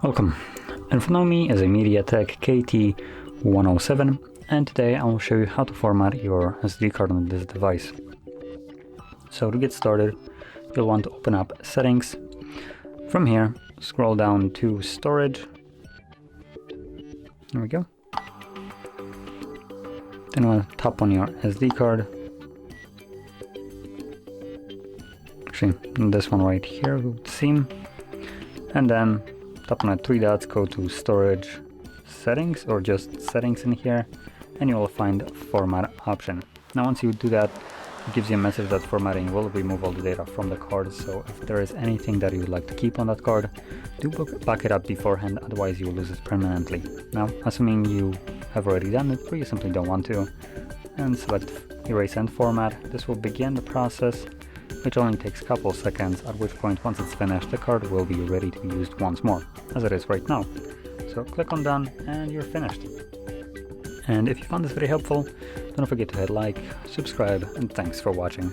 Welcome. In front of me is a MediaTek KT107, and today I will show you how to format your SD card on this device. So to get started, you'll want to open up Settings. From here, scroll down to Storage. There we go. Then we'll tap on your SD card. Actually, this one right here would seem. And then tap on the three dots, go to Storage Settings, or just Settings in here, and you will find Format option. Now once you do that, it gives you a message that formatting will remove all the data from the card, so if there is anything that you would like to keep on that card, do back it up beforehand, otherwise you will lose it permanently. Now, assuming you have already done it, or you simply don't want to, and select Erase and Format, this will begin the process, which only takes a couple seconds, at which point, once it's finished, the card will be ready to be used once more, as it is right now. So click on Done, and you're finished. And if you found this very helpful, don't forget to hit like, subscribe, and thanks for watching.